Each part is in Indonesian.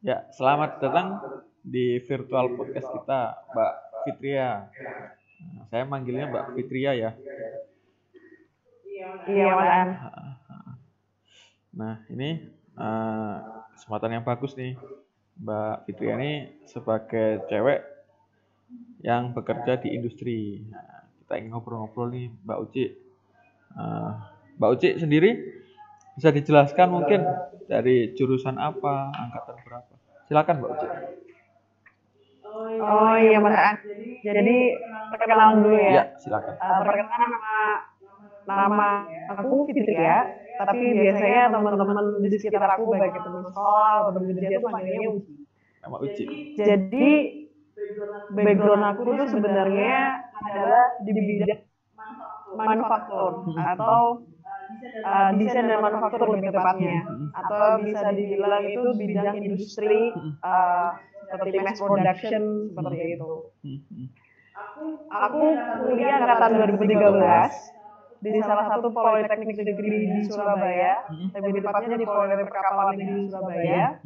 Ya, selamat datang di virtual podcast kita, Mbak Fitria. Saya manggilnya Mbak Fitria ya. Iya, Mas An. Nah, ini kesempatan yang bagus nih. Mbak Fitria ini sebagai cewek yang bekerja di industri. Nah, kita ingin ngobrol-ngobrol nih, Mbak Uci. Mbak Uci sendiri bisa dijelaskan mungkin dari jurusan apa, angkatan berapa? Silakan Mbak Uci. Oh iya, Mas An. Jadi perkenalan dulu ya. Ya, silakan. Perkenalan nama aku Fitria, tapi biasanya teman-teman di sekitar aku baik itu teman sekolah atau teman kerja tuh panggilnya Uci. Nama Uci. Jadi background aku tuh sebenarnya adalah di bidang manufaktur atau desain dan manufaktur lebih tepatnya, atau bisa dibilang itu bidang industri seperti mass production seperti itu. Aku kuliah angkatan 2013 di salah satu politeknik negeri di Surabaya, lebih tepatnya di Politeknik Perkapalan Negeri Surabaya,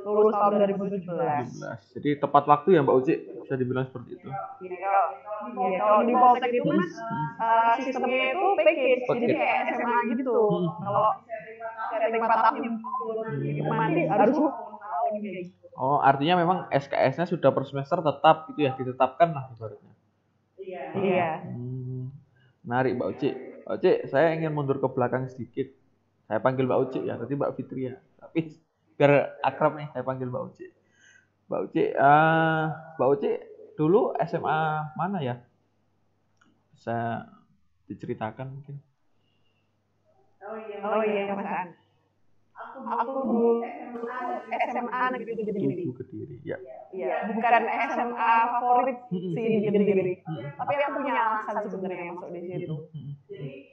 lulus tahun 2017. Jadi tepat waktu ya Mbak Uci, bisa dibilang seperti itu. Iya, kalau di Politeknik itu Mas, sistemnya itu package, jadi kayak SMA gitu. Kalau setting 4 tahun mati harus Oh, artinya memang SKS-nya sudah per semester tetap gitu ya, ditetapkan lah ibaratnya. Iya. Menarik Mbak Uci. Mbak Uci, saya ingin mundur ke belakang sedikit. Saya panggil Mbak Uci ya, tadi Mbak Fitria. Tapi biar akrab nih, saya panggil Mbak Uci. Mbak Uci dulu SMA mana ya? Bisa diceritakan mungkin? Oh iya, Mas An. Aku dulu SMA Negeri Kediri. Ya. Iya, bukan SMA favorit sih di Kediri. Tapi aku punya alasan sebenarnya masuk di situ.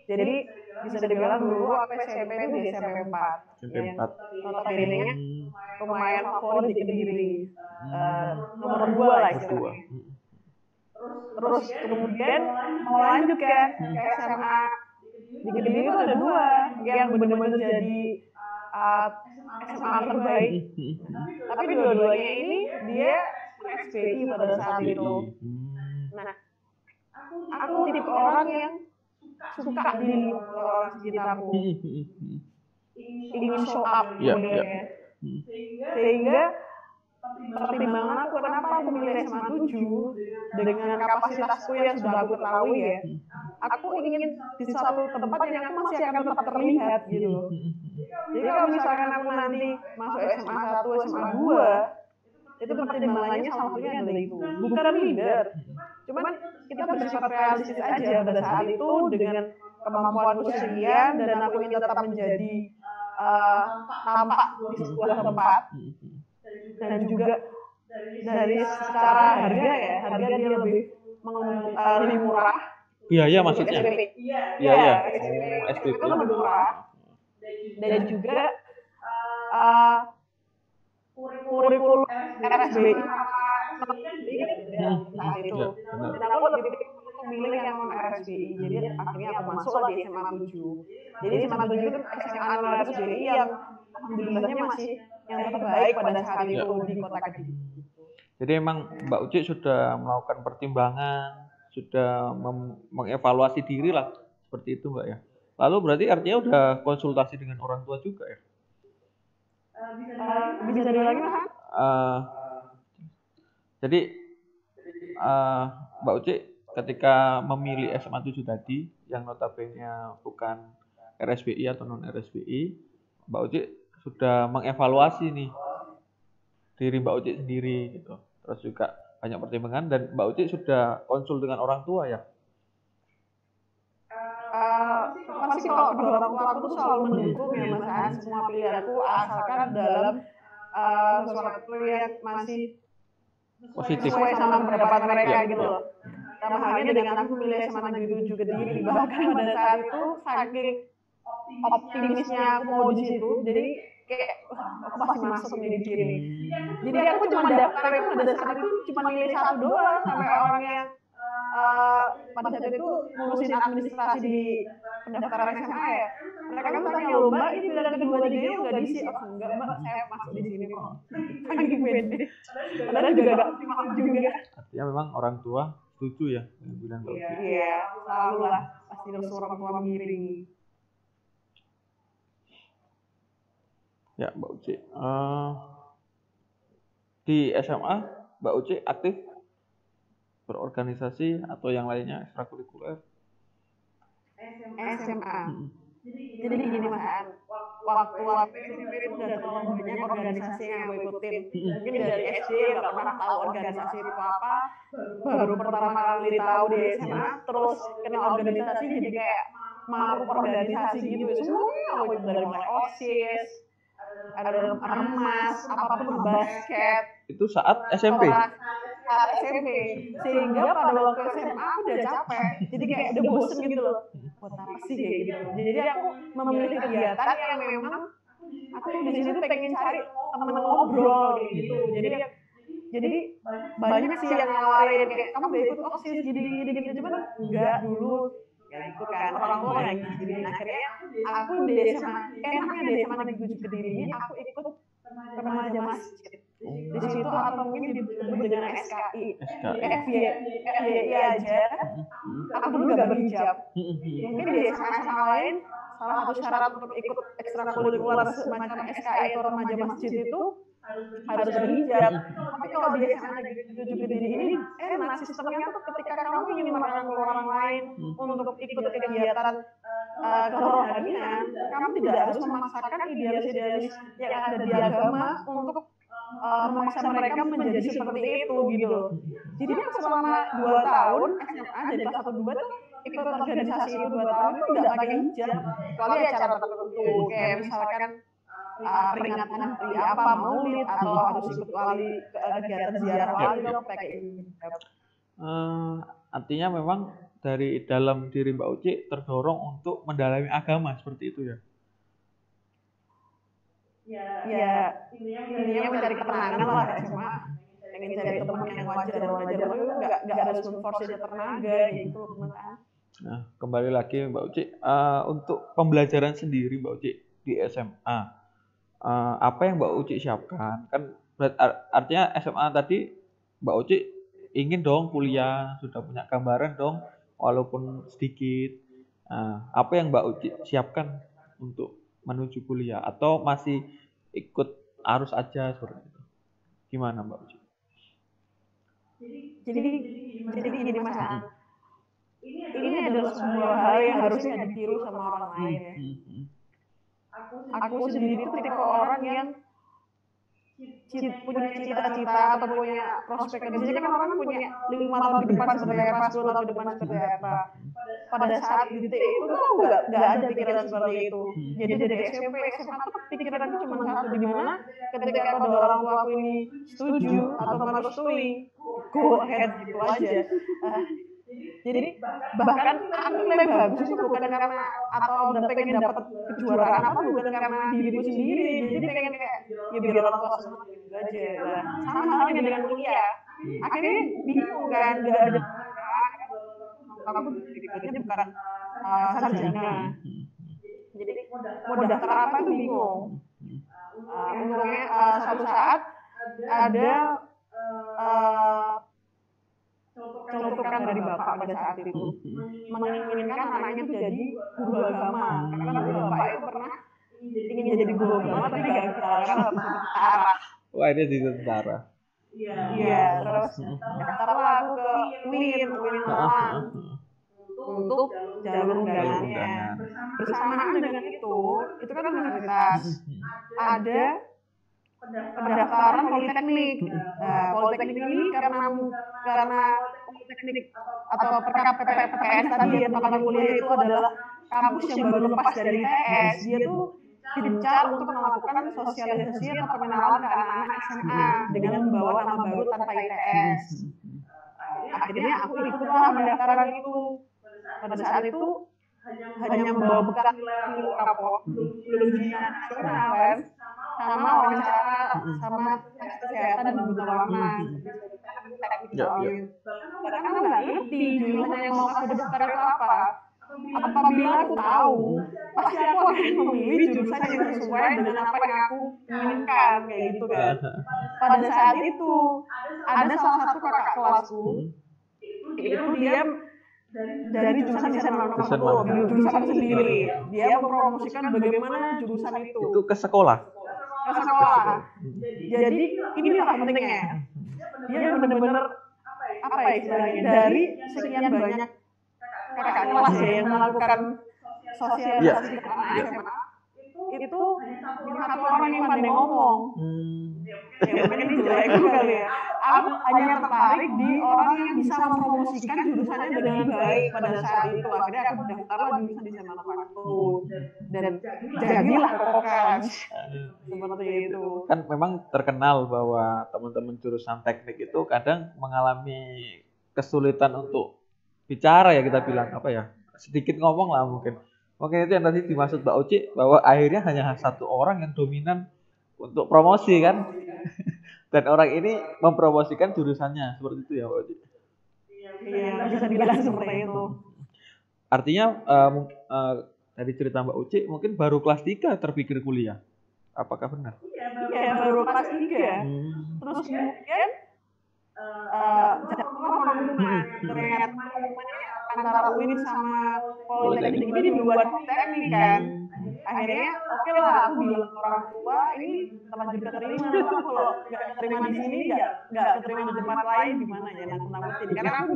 Jadi bisa dibilang dulu aku SMP itu di SMP 4. SMP 4. Notabene-nya lumayan favorit di Kediri. Nomor 2 lah istilahnya. Terus kemudian mau lanjut kan ke SMA di Kediri itu ada 2 yang benar-benar jadi SMA terbaik. Tapi dua-duanya ini dia SPI pada saat itu. Nah, aku tipe orang yang suka di orang sekitarku, ingin show up modelnya. Sehingga pertimbangan aku kenapa aku milih SMA 7 dengan kapasitasku yang sudah aku ketahui ya, aku ingin di suatu tempat yang aku masih akan tetap terlihat gitu. Jadi kalau misalkan aku nanti masuk SMA 1, SMA 2, itu pertimbangannya salah satunya adalah itu. Bukan leader, cuman kita bersifat realistis aja pada saat itu dengan kemampuanku sekian dan aku ingin tetap menjadi tampak di sebuah tempat. Dan juga dari secara harga ya, harga dia lebih murah. Biaya maksudnya? Iya, SPP itu lebih murah. Dan juga kurikulum RSBI saat itu. Dan aku lebih memilih yang RSBI. Jadi akhirnya aku masuk di SMA 7. Jadi SMA 7 itu SMA RSBI yang alhamdulillahnya masih yang terbaik pada saat itu di Kota Kediri. Jadi emang Mbak Uci sudah melakukan pertimbangan, sudah mengevaluasi diri lah, seperti itu Mbak ya. Lalu berarti artinya udah konsultasi dengan orang tua juga ya? Bisa diulangi Mas? Jadi Mbak Uci ketika memilih SMA 7 tadi, yang notabene bukan RSBI atau non RSBI, Mbak Uci sudah mengevaluasi nih diri Mbak Uci sendiri gitu. Terus juga banyak pertimbangan dan Mbak Uci sudah konsul dengan orang tua ya? Pasti kalau kedua orang tua aku tuh selalu mendukung ya Mas An, semua pilihanku asalkan dalam sesuatu yang masih positif sesuai sama pendapat mereka gitu loh. Sama halnya dengan aku milih SMA Negeri 7 Kediri, bahkan pada saat itu saking optimisnya aku mau di situ, jadi kayak aku pasti masuk nih di sini. Jadi aku cuma daftar itu pada saat itu cuma milih satu doang, sampai orang yang pada saat itu ngurusin administrasi di pendaftaran SMA ya, mereka kan tanya lomba ini pilihan kedua tiganya nggak diisi. Oh enggak mbak, saya masuk di sini kok. Saking pede. Padahal juga nggak mau juga. Artinya memang orang tua setuju ya dengan pilihan Mbak Uci. Iya, selalu lah pasti harus orang tua mengiringi. Ya Mbak Uci, di SMA Mbak Uci aktif berorganisasi atau yang lainnya ekstrakurikuler? SMA. Jadi gini Mas An, waktu SMP itu udah terlalu banyak organisasi yang gue ikutin. Mungkin dari SD nggak pernah tahu organisasi itu apa, baru pertama kali tahu di SMA, terus kenal organisasi jadi kayak mau organisasi gitu. Semuanya aku ikut dari mulai OSIS, ada remas, apapun basket. Itu saat SMP? Saat SMP. Sehingga pada waktu SMA aku udah capek, jadi kayak udah bosen gitu loh. Buat apa sih kayak gitu. Jadi aku memilih kegiatan yang memang aku di sini tuh pengen cari teman ngobrol kayak gitu. Jadi banyak sih yang nawarin kayak kamu gak ikut OSIS gini cuman enggak dulu ya ikut kan orang tua yang jadi akhirnya aku di SMA enaknya di SMA Negeri 7 Kediri ini aku ikut remaja masjid di situ atau mungkin disebut dengan SKI FYI aja. Aku dulu gak berhijab, mungkin di SMA lain salah satu syarat untuk ikut ekstrakurikuler semacam SKI atau remaja masjid itu harus berhijab. Tapi kalau di SMA Negeri 7 Kediri ini enak sistemnya tuh ketika kamu ingin merangkul orang lain untuk ikut kegiatan kerohanian, kamu tidak harus memaksakan idealis-idealis yang ada di agama untuk memaksa mereka menjadi seperti itu gitu loh. Jadi selama 2 tahun SMA dari kelas 1 2 tuh ikut organisasi itu 2 tahun itu nggak pakai hijab, kecuali acara tertentu kayak misalkan peringatan hari apa maulid atau harus ikut wali kegiatan ziarah wali dong pakai hijab. Artinya memang dari dalam diri Mbak Uci terdorong untuk mendalami agama seperti itu ya? Ya intinya mencari ketenangan lah SMA, pengen cari teman yang wajar itu nggak harus memforce tenaga gitu teman. Nah kembali lagi Mbak Uci, untuk pembelajaran sendiri Mbak Uci di SMA, apa yang Mbak Uci siapkan? Kan artinya SMA tadi Mbak Uci ingin dong kuliah, sudah punya gambaran dong walaupun sedikit. Apa yang Mbak Uci siapkan untuk menuju kuliah atau masih ikut arus aja seperti itu? Gimana Mbak Uci? Jadi gini Mas An, ini adalah sebuah hal yang harusnya ditiru sama orang lain ya. Aku sendiri tuh tipe orang yang punya cita-cita atau punya prospek kerja kan orang punya 5 tahun ke depan seperti apa, 10 tahun ke depan seperti apa. Pada saat di titik itu tuh aku nggak ada pikiran seperti itu. Jadi dari SMP SMA tuh pikiranku cuma satu, di mana ketika ada orang tua aku ini setuju atau merestui, go ahead gitu aja. Jadi bahkan aku nilai bagus itu bukan karena atau pengen dapat kejuaraan apa, bukan karena diriku sendiri. Jadi pengen kayak ya biar orang tua senang gitu aja. Sama halnya dengan kuliah. Akhirnya bingung kan, nggak ada aku berikutnya bukan sarjana. Jadi mau daftar apa tuh bingung. Untungnya suatu saat ada celutukan dari bapak pada saat itu menginginkan anaknya itu jadi guru agama, karena bapak itu pernah ingin jadi guru agama tapi gak ditawarkan waktu tentara. Wah ini di tentara. Iya, terus daftarlah aku ke UIN Malang untuk jalur undangannya. Bersamaan dengan itu kan universitas ada pendaftaran politeknik. Politeknik ini karena politeknik atau PKPTN tadi ya, tempat kuliah itu adalah kampus yang baru lepas dari ITS. Dia tuh gencar untuk melakukan sosialisasi atau pengenalan ke anak-anak SMA dengan membawa nama baru tanpa ITS. Akhirnya aku ikutlah pendaftaran itu. Pada saat itu hanya membawa bekal nilai rapor, belum nasional kan, sama wawancara, sama tes kesehatan dan buta warna. Karena aku nggak ngerti jumlah yang mau aku daftar itu apa. Apabila aku tahu pasti aku akan memilih jurusan yang sesuai dengan apa yang aku inginkan kayak gitu kan. Pada saat itu ada salah satu kakak kelasku itu dia dari jurusan desain manufaktur, jurusan sendiri. Dia mempromosikan bagaimana jurusan itu. Itu ke sekolah. Ke sekolah. Jadi inilah pentingnya. Dia benar-benar apa ya istilahnya, dari sekian banyak kakak kelas ya yang melakukan sosialisasi ke anak SMA, itu hanya satu orang yang pandai ngomong. Ya mungkin ini jelek kali ya. Aku hanya tertarik di orang yang bisa mempromosikan jurusannya dengan baik pada saat itu. Akhirnya aku daftarlah jurusan desain manufaktur dan jadilah kokas seperti itu. Kan memang terkenal bahwa teman-teman jurusan teknik itu kadang mengalami kesulitan untuk bicara ya, kita bilang apa ya, sedikit ngomong lah mungkin itu yang tadi dimaksud Mbak Uci, bahwa akhirnya hanya satu orang yang dominan untuk promosi kan. Dan orang ini mempromosikan jurusannya, seperti itu ya Mbak Uci. Iya, bisa dibilang seperti itu. Artinya dari cerita Mbak Uci mungkin baru kelas 3 terpikir kuliah. Apakah benar? Iya, baru kelas 3. Terus kemudian ternyata antara UIN sama Politeknik ini di luar teknik kan. Akhirnya oke lah, aku bilang ke orang tua ini terlanjur keterima, aku kalau nggak keterima di sini nggak keterima di tempat lain gimana ya, nakut-nakutin. Karena aku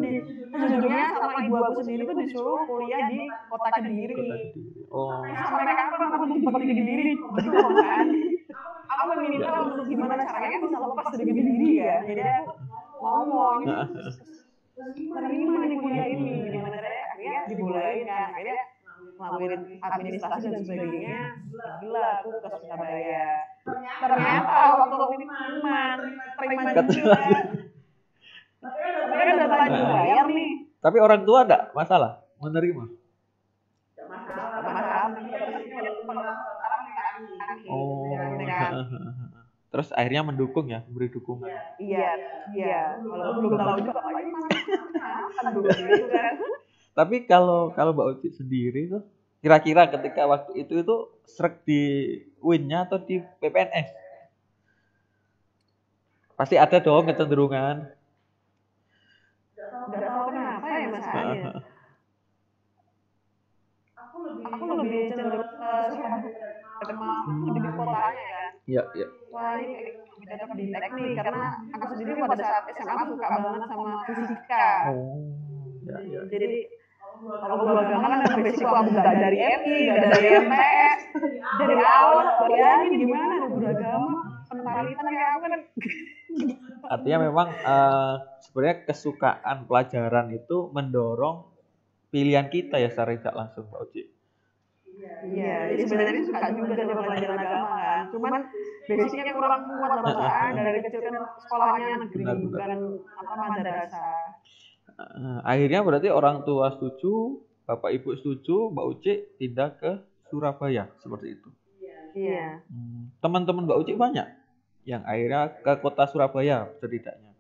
sejujurnya sama ibu aku sendiri tuh disuruh kuliah di kota Kediri. Sampai kapan aku dijebak di Kediri gitu kan. Aku minta untuk gimana caranya bisa lepas dari Kediri ya. Jadi aku ngomong terima nih kuliah ini, gimana caranya, akhirnya dibolehin kan. Akhirnya ngelakuin administrasi dan sebagainya, gila aku ke Surabaya. Ternyata waktu terima juga. Tapi kan udah terlanjur bayar nih. Tapi orang tua enggak masalah menerima? Oh. Terus akhirnya mendukung ya, memberi dukungan. Iya. Walaupun belum tahu juga apa ini kan. Tapi kalau Mbak Uci sendiri tuh, kira-kira ketika waktu itu sreg di UIN-nya atau di PPNS? Pasti ada dong kecenderungan. Nggak tahu kenapa ya masalahnya. Aku lebih cenderung lebih ke kotanya kan. Iya. Wah ini lebih cocok di teknik karena aku sendiri pada saat SMA suka banget sama fisika. Ya. Jadi kalau guru agama kan ada basic aku nggak dari MI, nggak dari MTS. Dari awal bayangin gimana ada guru agama penelitian kayak aku kan. Artinya memang sebenarnya kesukaan pelajaran itu mendorong pilihan kita ya secara tidak langsung Mbak Uci. Iya, jadi sebenarnya suka juga sama pelajaran agama kan. Cuman basicnya kurang kuat lah Pak. Dari kecil kan sekolahnya negeri bukan madrasah. Akhirnya berarti orang tua setuju, Bapak Ibu setuju, Mbak Uci pindah ke Surabaya seperti itu. Iya. Teman-teman Mbak Uci banyak yang akhirnya ke kota Surabaya setidaknya.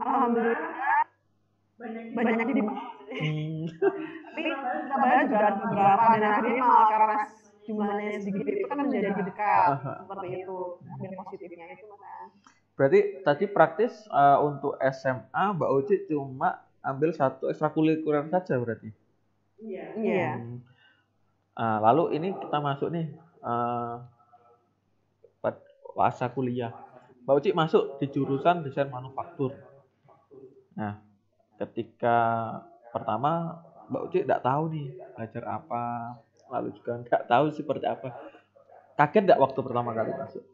Alhamdulillah banyak di tapi Surabaya juga ada beberapa dan akhirnya malah karena jumlahnya sedikit itu kan menjadi dekat seperti itu. Ambil positifnya itu Mas. Berarti tadi praktis untuk SMA Mbak Uci cuma ambil satu ekstrakurikuler saja berarti? Iya. Lalu ini kita masuk nih masa kuliah. Mbak Uci masuk di jurusan desain manufaktur. Nah, ketika pertama Mbak Uci tidak tahu nih belajar apa, lalu juga nggak tahu seperti apa. Kaget nggak waktu pertama kali masuk?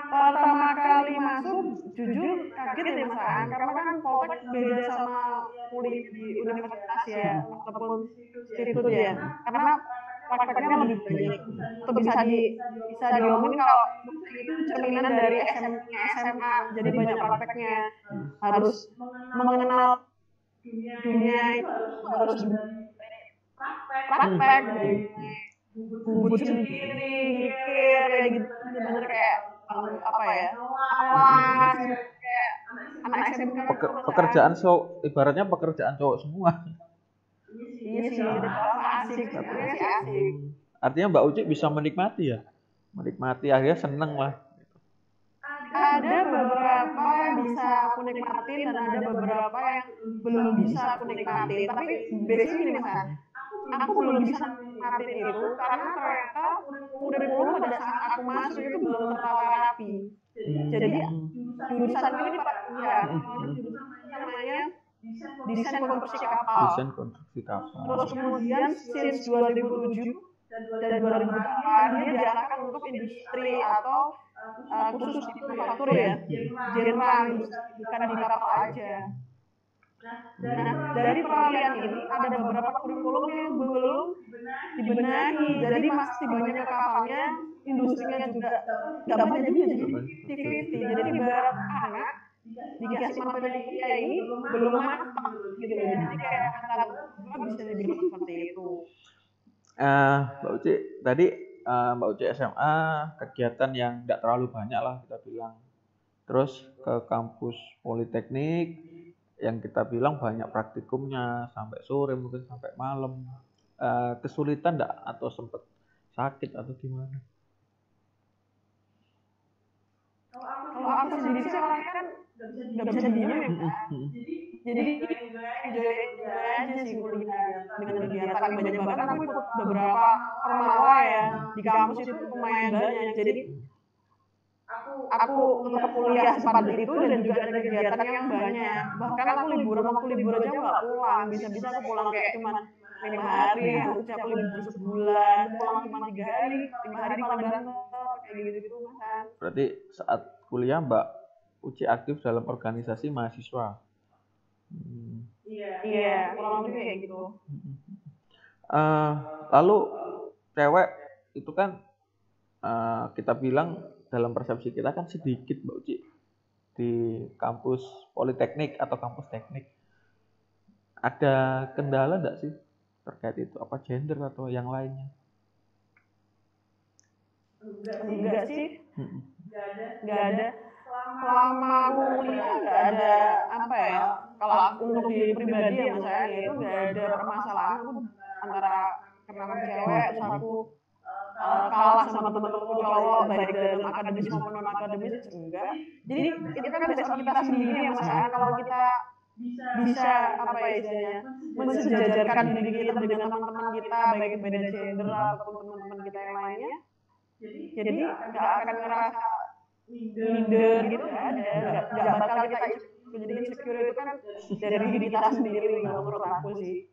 Pertama kali masuk, jujur kaget ya Mas Aan, karena kan Poltek beda sama kuliah di universitas ya, ataupun institut ya. Karena prakteknya lebih banyak. Itu bisa diomongin kalau itu cerminan dari SMA, jadi banyak prakteknya. Harus mengenal dunia itu harus praktek dari bubut sendiri, mikir kayak gitu, bener kayak apa ya, awas kayak anak SMK pekerjaan ibaratnya pekerjaan cowok semua. Iya sih, asik, sebenarnya sih asik. Artinya Mbak Uci bisa menikmati ya, menikmati akhirnya seneng lah. Ada beberapa yang bisa aku nikmatin dan ada beberapa yang belum bisa aku nikmatin. Tapi biasanya gini Mas, aku belum bisa nikmatin itu karena ternyata kurikulum pada saat aku masuk itu belum tertata rapi. Jadi jurusan ini ya, namanya desain konstruksi kapal. Desain konstruksi kapal. Terus kemudian since 2007 dan 2008 dia diarahkan untuk industri atau khusus di manufaktur ya, general, bukan di kapal aja. Nah, dari peralihan ini ada beberapa kurikulum yang belum dibenahi, jadi masih banyak kapalnya, industrinya juga nggak banyak juga, jadi 50-50. Jadi ibarat anak dikasih matematika ini belum matang gitu, jadi kayak antara bisa dibilang seperti itu. Mbak Uci tadi Mbak Uci SMA kegiatan yang nggak terlalu banyak lah kita bilang. Terus ke kampus Politeknik yang kita bilang banyak praktikumnya sampai sore mungkin sampai malam. Kesulitan nggak atau sempet sakit atau gimana? Kalau aku sendiri sih orangnya kan nggak bisa diem ya Kak. Jadi enjoy aja sih kuliah dengan kegiatan yang banyak banget. Kan aku ikut beberapa ormawa ya di kampus itu lumayan banyak. Jadi aku tetap kuliah sepadat itu dan juga ada kegiatan yang banyak. Bahkan aku liburan aja nggak pulang. Bisa-bisa aku pulang kayak cuma 5 hari, harusnya aku libur sebulan, pulang cuma 3 hari, 5 hari paling banter, kayak gitu-gitu Mas. Berarti saat kuliah Mbak Uci aktif dalam organisasi mahasiswa. Iya, kurang lebih kayak gitu. Lalu cewek itu kan kita bilang dalam persepsi kita kan sedikit Mbak Uci di kampus Politeknik atau kampus teknik. Ada kendala nggak sih terkait itu? Apa gender atau yang lainnya? Enggak sih, nggak ada. Selama kuliah nggak ada apa ya. Kalau aku untuk diri pribadi ya Mas saya itu nggak ada permasalahan aku antara karena aku cewek terus aku kalah sama teman-temanku cowok baik dalam akademis maupun non akademis enggak. Jadi itu kan based on kita sendiri ya Mas. Kalau kita bisa apa ya istilahnya mensejajarkan diri kita dengan teman-teman kita baik beda gender ataupun teman-teman kita yang lainnya, jadi nggak akan ngerasa minder gitu, nggak bakal kita jadi insecure itu kan dari diri kita sendiri menurut aku sih.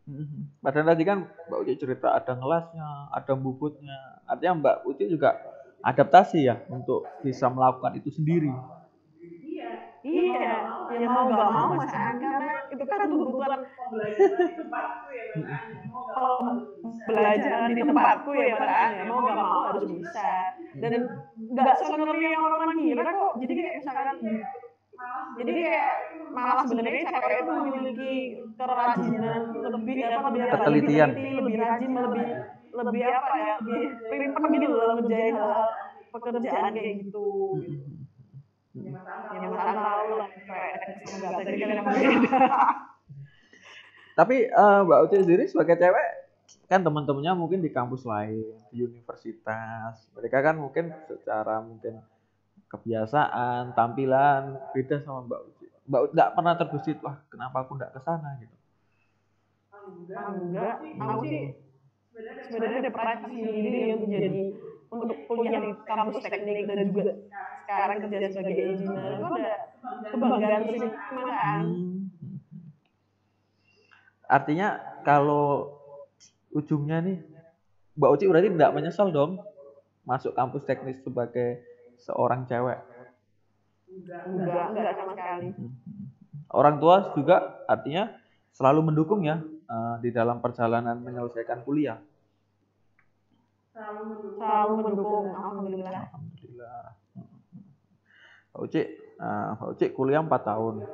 Padahal tadi kan Mbak Uci cerita ada ngelasnya, ada bubutnya. Artinya Mbak Uci juga adaptasi ya untuk bisa melakukan itu sendiri. Iya, ya mau nggak mau Mas karena itu kan tuntutan belajar di tempatku ya Mas ya mau nggak mau harus bisa dan nggak sebenarnya yang orang kira kok. Jadi kayak misalkan malah sebenarnya cewek itu memiliki kerajinan lebih ketelitian, lebih rajin, lebih apa ya, lebih pintar gitu loh ngerjain hal pekerjaan kayak gitu. Ya masalah tahu lah Tapi Mbak Uci sendiri sebagai cewek kan teman-temannya mungkin di kampus lain, di universitas, mereka kan mungkin secara mungkin kebiasaan, tampilan beda sama Mbak Uci. Mbak Uci nggak pernah terbesit, wah kenapa aku nggak kesana gitu? Enggak, aku sih sebenarnya ada pride sendiri untuk jadi untuk kuliah di kampus teknik dan juga sekarang kerja sebagai engineer itu ada kebanggaan sih Mas. Artinya kalau ujungnya nih Mbak Uci berarti tidak menyesal dong masuk kampus teknik sebagai seorang cewek? Enggak sama sekali. Orang tua juga artinya selalu mendukung ya di dalam perjalanan menyelesaikan kuliah. Selalu mendukung, alhamdulillah. Mbak Uci kuliah 4 tahun.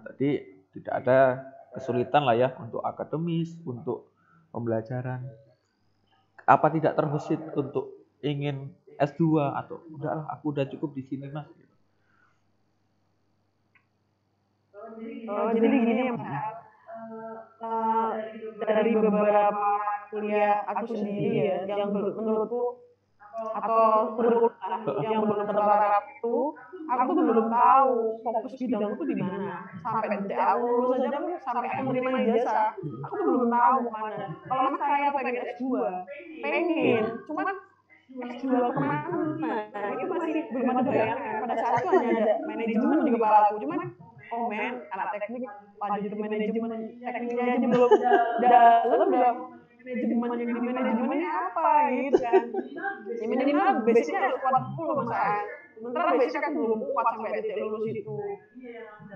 Tadi tidak ada kesulitan lah ya untuk akademis, untuk pembelajaran. Apa tidak terbesit untuk ingin S2 atau udahlah aku udah cukup di sini Mas? jadi gini ya Mas, dari beberapa kuliah aku sendiri ya, yang menurutku atau kurikulum yang belum terlarap itu, aku tuh belum tahu fokus bidangku di mana. Sampai detik aku lulus aja, sampai aku menerima ijazah, aku tuh belum tahu kemana. Kalau Mas saya pengen S2, pengen, cuman S2 kemana? Itu masih belum ada bayangan. Pada saat itu hanya ada manajemen di kepala aku, cuman oh men, anak teknik lanjut ke manajemen, tekniknya aja belum dalam, udah manajemen yang di manajemennya apa gitu kan. Ya minimal basicnya harus kuat dulu Mas. Sementara basicnya kan belum kuat sampai titik lulus itu.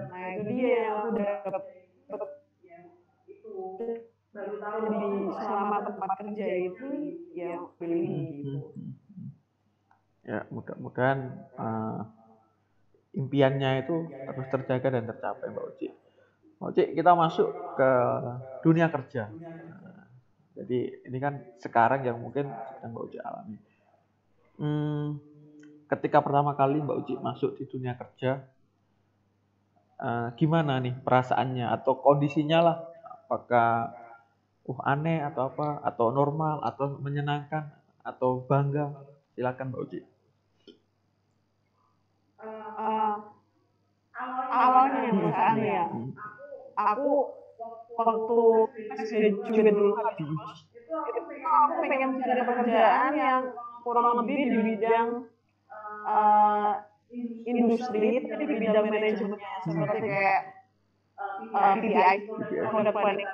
Nah itu dia yang aku dapet di selama tempat kerja itu, ya pilih gitu. Ya mudah-mudahan impiannya itu terus terjaga dan tercapai Mbak Uci. Mbak Uci, kita masuk ke dunia kerja. Jadi ini kan sekarang yang mungkin sedang Mbak Uci alami. Ketika pertama kali Mbak Uci masuk di dunia kerja, gimana nih perasaannya atau kondisinya lah? Apakah aneh atau apa? Atau normal atau menyenangkan atau bangga? Silakan Mbak Uci. Awalnya misalnya ya, aku waktu graduate dulu itu aku pengen cari pekerjaan yang kurang lebih di bidang industri, tapi di bidang manajemennya, seperti kayak PPI, product planning,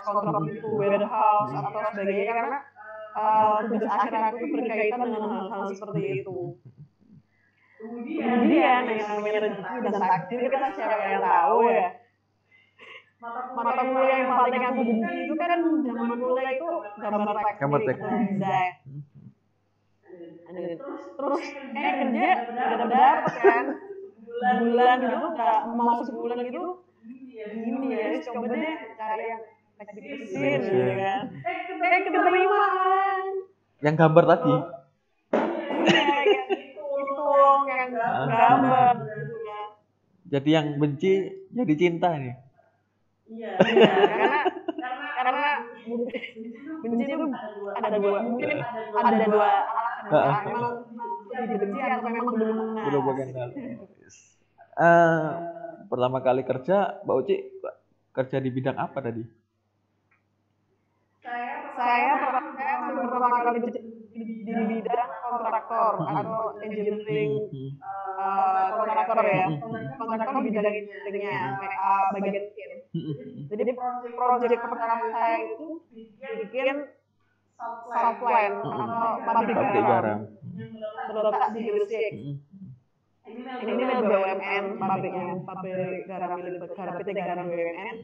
kontrol itu, warehouse atau sebagainya, karena tugas akhir aku itu berkaitan dengan hal-hal seperti itu. Kemudian yang namanya rezeki dan takdir kita siapa yang tahu ya. Mata kuliah yang paling aku benci itu kan zaman kuliah itu gambar teknik atau desain. Terus kerja udah dapet kan, bulan gitu, udah mau sebulan gitu, gini ya, coba deh cari yang teknik mesin gitu kan. Keterimaan. Yang gambar tadi? Iya, yang gambar. Jadi yang benci jadi cinta nih. Iya, karena benci itu ada dua, mungkin ada dua alasan, memang dibenci atau memang belum mengenal. Pertama kali kerja, Mbak Uci kerja di bidang apa tadi? Saya pertama kali di bidang kontraktor atau engineering kontraktor ya. Kontraktor di bidang engineeringnya, bagian mesin. Jadi proyek pertama saya itu bikin salt plant atau pabrik garam terletak di Gresik. Ini milik BUMN, pabrik garam milik PT Garam BUMN.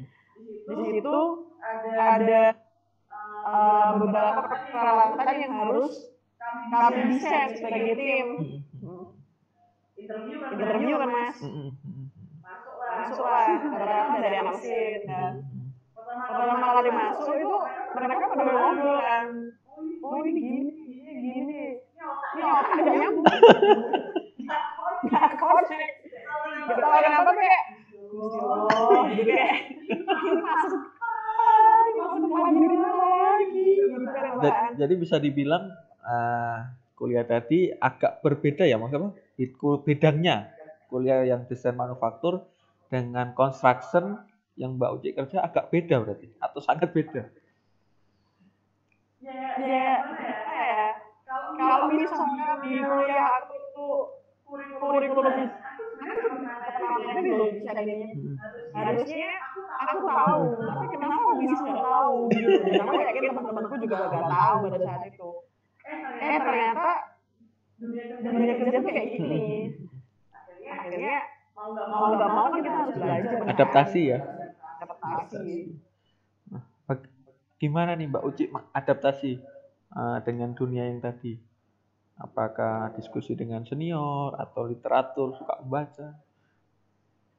Di situ ada beberapa peralatan yang harus kami desain sebagai tim. Interview kan Mas, masuklah rata-rata dari anak mesin kan. Pertama kali masuk itu mereka pada ngobrol kan, oh ini gini, ini otak nggak nyambung, nggak connect, nggak tahu kenapa kayak, oh gitu kayak, ini masuk lagi. Jadi bisa dibilang kuliah tadi agak berbeda ya maksudnya bidangnya, kuliah yang desain manufaktur dengan construction yang Mbak Uci kerja agak beda berarti atau sangat beda? Ya, kalau misalnya di kuliah aku itu kurikulum aku belum bisa gini. Harusnya aku tahu, tapi kenapa aku bisa nggak tahu gitu. Dan aku yakin teman-temanku juga nggak tahu pada saat itu. Ternyata dunia kerja tuh kayak gini. Akhirnya mau nggak mau kita harus belajar. Adaptasi ya. Adaptasi. Nah, gimana nih Mbak Uci adaptasi dengan dunia yang tadi? Apakah diskusi dengan senior atau literatur, suka membaca?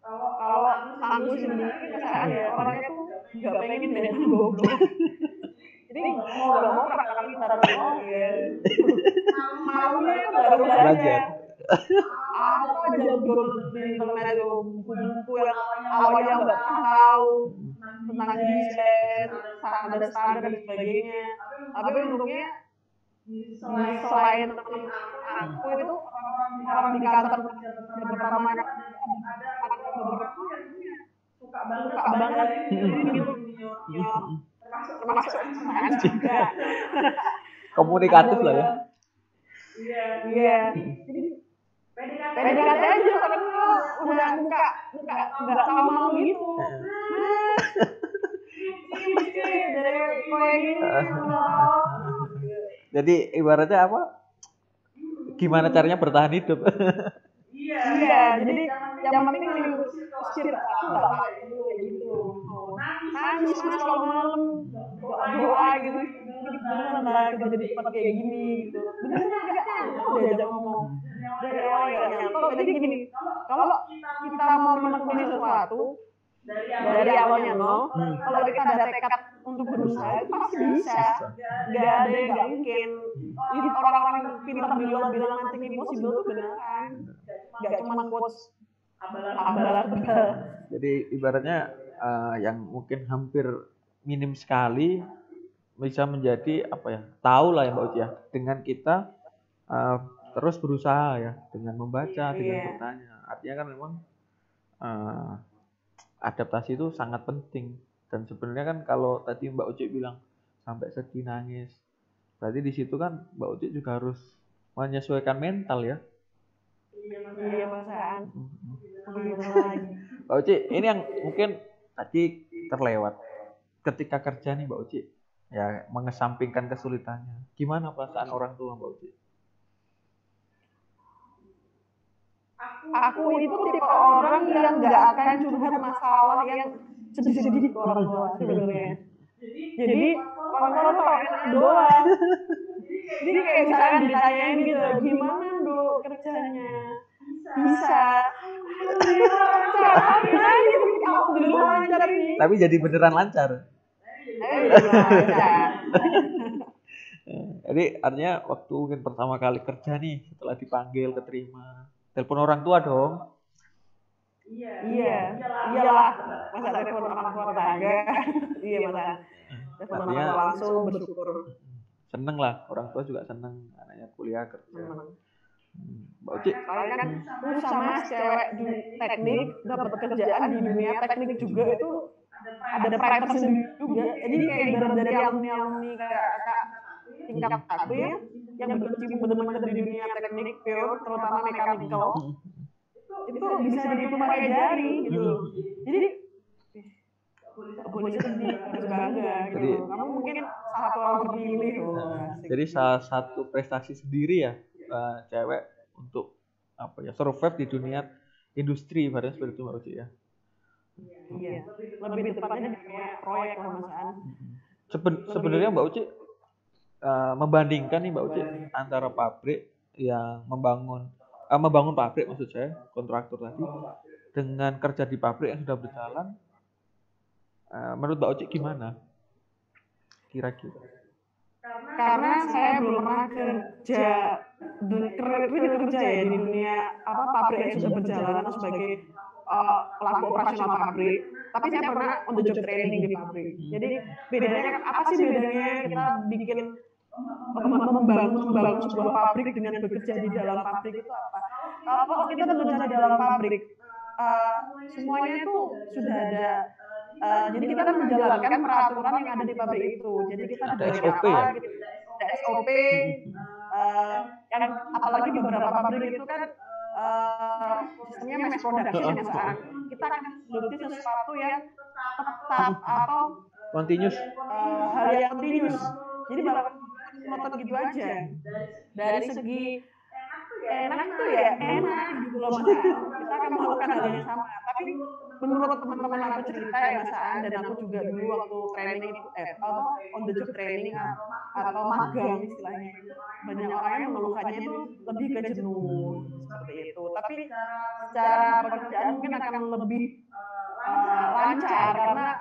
Kalau aku sendiri misalnya orangnya tuh nggak pengen dengan goblok. Jadi mau nggak mau praktek literatur ya. Maunya itu baru belajar. apa aja di internet itu, buku-buku yang awalnya nggak tahu tentang desain, standar dan sebagainya. Tapi untungnya selain teman aku itu orang di kantor pertama ada beberapa yang suka banget gitu, termasuk saya juga. Komunikatif lah ya. Iya. PDKT aja karena udah muka nggak sama malu gitu. Jadi ibaratnya apa? Gimana caranya bertahan hidup? Iya, jadi yang penting circle aku nggak kayak gitu. Nangis mas kalau malam doa gitu, beneran lah jadi cepat kayak gini gitu. Beneran nggak tahu diajak ngomong dari awal nggak nyantol. Jadi gini, kalau kita mau menekuni sesuatu dari awalnya nol, kalau kita ada tekad untuk berusaha itu pasti bisa. Nggak ada yang nggak mungkin. Orang-orang pintar di luar bilang nanti impossible itu beneran. Nggak cuma quotes abal-abal. Jadi ibaratnya yang mungkin hampir minim sekali bisa menjadi apa ya? Tahu lah ya Mbak Uci ya. Dengan kita terus berusaha ya, dengan membaca, dengan bertanya. Artinya kan memang adaptasi itu sangat penting. Dan sebenarnya kan kalau tadi Mbak Uci bilang sampai sedih nangis, berarti di situ kan Mbak Uci juga harus menyesuaikan mental ya. Iya Mas. Mbak Uci, ini yang mungkin tadi terlewat. Ketika kerja nih Mbak Uci, ya mengesampingkan kesulitannya. Gimana perasaan orang tua Mbak Uci? Aku itu tipe orang yang nggak akan curhat masalah yang sedih-sedih ke orang tua sebenarnya. Jadi orang tua tuh enak doang. Jadi kayak misalkan ditanyain gitu, gimana dok kerjanya? Bisa. Lancar ini. Tapi jadi beneran lancar. Jadi artinya waktu mungkin pertama kali kerja nih, setelah dipanggil keterima, telepon orang tua dong. Iyalah. Masa telepon orang tua tetangga. Iya masa. Telepon orang tua langsung bersyukur. Seneng lah, orang tua juga seneng anaknya kuliah kerja. Mbak Uci. Soalnya kan sama cewek di teknik dapat pekerjaan di dunia teknik juga itu ada pride tersendiri juga. Jadi kayak ibarat dari alumni kayak kakak tingkat aku ya, yang berkecimpung benar-benar di dunia teknik pure, terutama mechanical, itu bisa dihitung pakai jari gitu. Jadi boleh sedih, harus bangga gitu. Kamu mungkin salah satu orang terpilih loh. Jadi salah satu prestasi sendiri ya cewek untuk apa ya survive di dunia industri pada seperti itu Mbak Uci ya. Iya, lebih tepatnya kayak proyek lah Mas. Sebenarnya Mbak Uci membandingkan nih Mbak Uci antara pabrik yang membangun pabrik maksud saya kontraktor tadi dengan kerja di pabrik yang sudah berjalan, menurut Mbak Uci gimana? Kira-kira? Karena saya belum pernah kerja ya di dunia pabrik yang sudah berjalan sebagai pelaku operasional pabrik. Tapi saya pernah on the job training di pabrik. Jadi bedanya apa sih bedanya kita bikin membangun sebuah pabrik dengan bekerja di dalam pabrik itu apa? Kalau kita bekerja di dalam pabrik, semuanya itu sudah ada. Jadi kita kan menjalankan peraturan yang ada di pabrik itu. Jadi kita ada SOP ya? Ada SOP. Yang apalagi beberapa pabrik itu kan sistemnya mass production ya Mas. Kita akan produksi sesuatu yang tetap atau continuous. Hal yang continuous. Jadi bakal monoton gitu aja. Dari segi enak tuh ya enak gitu loh Mas. Kita akan melakukan hal yang sama. Tapi menurut teman-teman aku cerita ya Mas dan aku juga dulu waktu training itu on the job training atau magang istilahnya, banyak orang yang mengeluhkannya itu lebih ke jenuh seperti itu. Tapi secara pekerjaan mungkin akan lebih lancar karena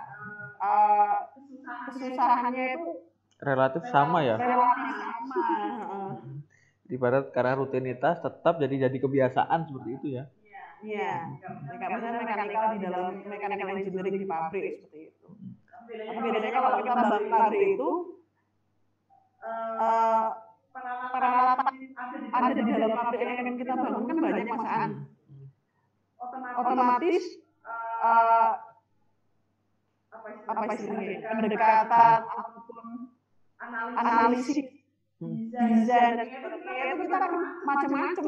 kesusahannya itu relatif sama ya. Relatif sama. ibarat karena rutinitas tetap jadi kebiasaan seperti itu ya. Iya, misalnya mekanikal di dalam mechanical engineering di pabrik seperti itu. Tapi bedanya kalau kita bangun pabrik itu peralatan ada di dalam pabrik yang akan kita bangun kan banyak masaan. Otomatis apa istilahnya, pendekatan ataupun analisis desain dan sebagainya itu kita akan macam-macam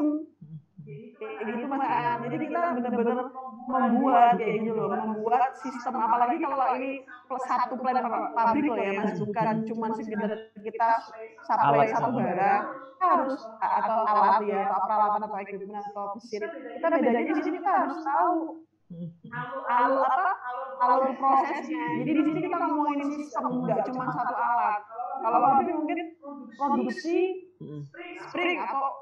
gitu masaan. Jadi kita benar-benar membuat kayak gitu loh, membuat sistem, apalagi kalau ini satu plan pabrik loh ya Mas, bukan cuma sekedar kita supply satu barang, harus atau alat ya atau peralatan atau equipment atau mesin. Kita bedanya di sini kita harus tahu alur prosesnya. Jadi di sini kita ngomongin sistem, nggak cuma satu alat. Kalau pabrik mungkin produksi spring atau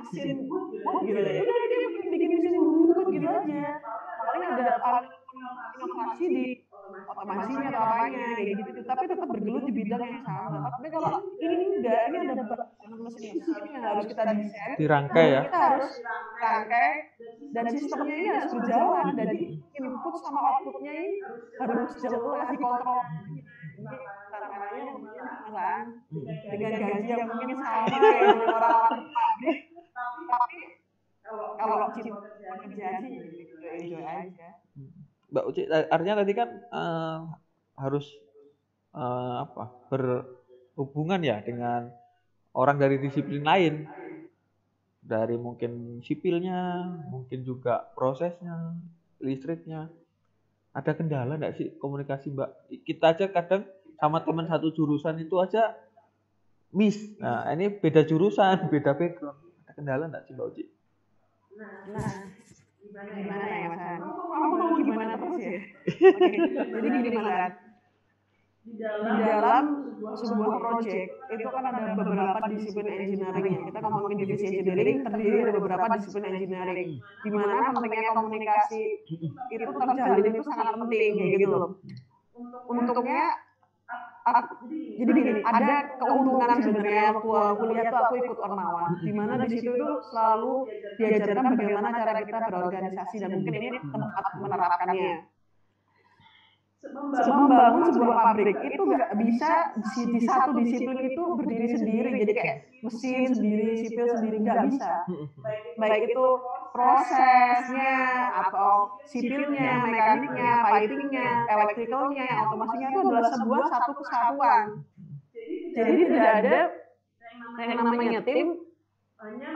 mesin boot gitu ya. Udah dia bikin mesin boot gitu aja. Paling ada inovasi di otomasinya atau apanya kayak gitu. Tapi tetap bergelut di bidang yang sama. Tapi kalau ini enggak, ini ada mesin yang harus kita desain, dirangkai ya. Kita harus rangkai dan sistemnya ini harus berjalan. Jadi input sama outputnya ini harus jelas dikontrol. Tantangannya masalah dengan gaji yang mungkin sama ya dengan orang-orang pabrik, tapi kalau pekerjaan sih enjoy aja. Mbak Uci, artinya tadi kan harus berhubungan ya dengan orang dari disiplin lain, dari mungkin sipilnya, mungkin juga prosesnya, listriknya. Ada kendala nggak sih komunikasi Mbak? Kita aja kadang sama teman satu jurusan itu aja miss. Nah ini beda jurusan, beda background. Ada kendala nggak sih Mbak Uci? Nah, gimana ya Mas? Kamu mau gimana terus ya? Oke, jadi gini Mas, di dalam sebuah project itu kan ada beberapa disiplin engineering. Kita ngomongin divisi engineering terdiri dari beberapa disiplin engineering. Di mana pentingnya komunikasi itu terjalin itu sangat penting kayak gitu loh. Untungnya jadi gini, ada keuntungan sebenarnya waktu kuliah tuh aku ikut Ormawa, di mana di situ tuh selalu diajarkan bagaimana cara kita berorganisasi dan mungkin ini tempat menerapkannya. Membangun sebuah pabrik itu nggak bisa di satu disiplin itu berdiri sendiri, jadi kayak mesin sendiri, sipil sendiri, nggak bisa. Baik itu prosesnya atau sipilnya, mekaniknya, pipingnya, elektrikalnya, otomasinya itu adalah sebuah satu kesatuan. Jadi tidak ada yang namanya tim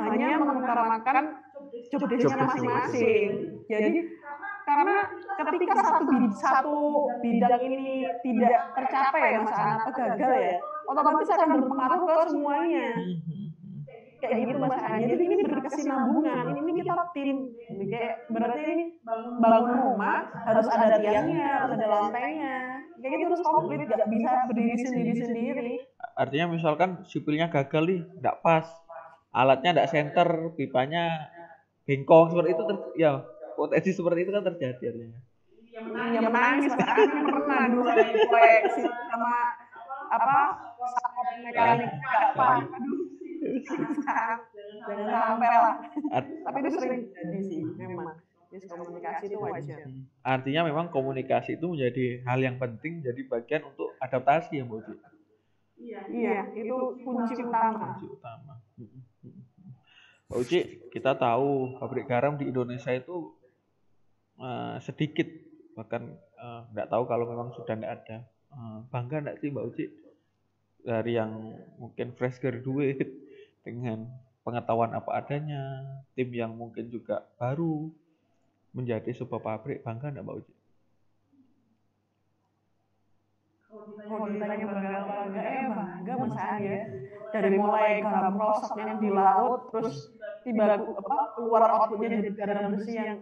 hanya mengutamakan job desk-nya masing-masing. Jadi karena ketika satu bidang ini tidak tercapai ya Mas Ana atau gagal ya, otomatis akan berpengaruh ke semuanya. Kayak gitu Mas Ana. Jadi ini berkesinambungan. Ini kita tim. Kayak berarti ini bangun rumah harus ada tiangnya, harus ada lantainya. Kayak gitu harus komplit, nggak bisa berdiri sendiri-sendiri. Artinya misalkan sipilnya gagal nih, nggak pas, alatnya nggak center, pipanya bengkong seperti itu ya. Potensi seperti itu kan terjadi artinya. Yang menangis yang pernah dulu proyeksi sama support mekanik nggak apa, jangan sampai lah. Tapi itu sering terjadi sih memang. Komunikasi itu wajar. Artinya memang komunikasi itu menjadi hal yang penting, jadi bagian untuk adaptasi ya Mbak Uci. Iya, itu kunci utama. Mbak Uci, kita tahu pabrik garam di Indonesia itu sedikit, bahkan nggak tahu kalau memang sudah nggak ada. Bangga nggak sih Mbak Uci dari yang mungkin fresh graduate dengan pengetahuan apa adanya, tim yang mungkin juga baru menjadi sebuah pabrik, bangga nggak Mbak Uci? Kalau ditanya bangga Mas ya. Dari mulai garam rosok yang di laut, terus tiba keluar outputnya jadi garam bersih yang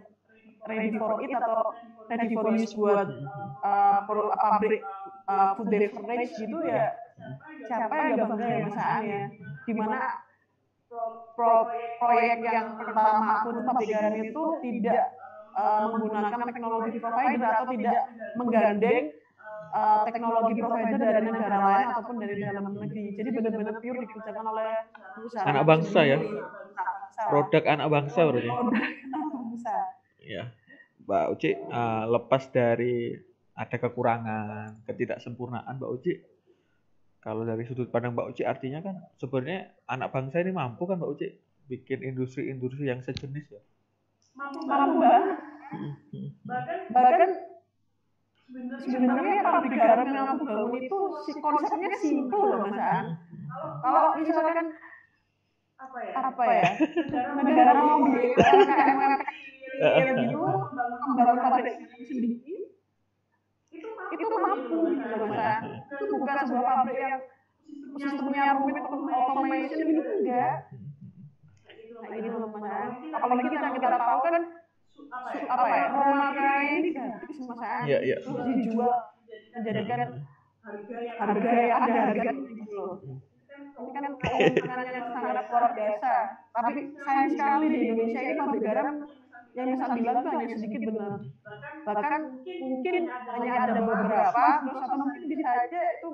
ready for it atau ready for use buat pabrik food beverage gitu ya. Siapa yang gak bangga ya Mas ya? Dimana proyek yang pertama aku di pabrik garam itu tidak menggunakan teknologi provider atau tidak menggandeng teknologi provider dari negara lain ataupun dari dalam negeri. Jadi benar-benar pure dikerjakan oleh perusahaan Anak bangsa ya. bangsa. Produk anak bangsa berarti. Produk anak bangsa. Ya, Mbak Uci, lepas dari ada kekurangan, ketidaksempurnaan Mbak Uci, kalau dari sudut pandang Mbak Uci artinya kan sebenarnya anak bangsa ini mampu kan Mbak Uci bikin industri-industri yang sejenis ya. Mampu banget. Bahkan sebenarnya pabrik garam yang aku bangun itu konsepnya simpel loh Mas Aan. Kalau misalkan apa ya negara mau bikin UMKM gitu membangun pabrik sendiri itu mampu gitu Mas Aan. Itu bukan sebuah pabrik yang sistemnya rumit automation gitu enggak. Nah gitu loh Mas Aan. Apalagi kita tahu kan apa ya raw material ini gratis Mas Aan. Terus dijual menjadikan harga yang ada harga gitu loh. Ini kan keuntungan yang sangat luar biasa. Tapi sayang sekali di Indonesia ini pabrik garam yang bisa bilang itu hanya sedikit benar. Bahkan mungkin hanya ada beberapa, terus atau mungkin bisa aja itu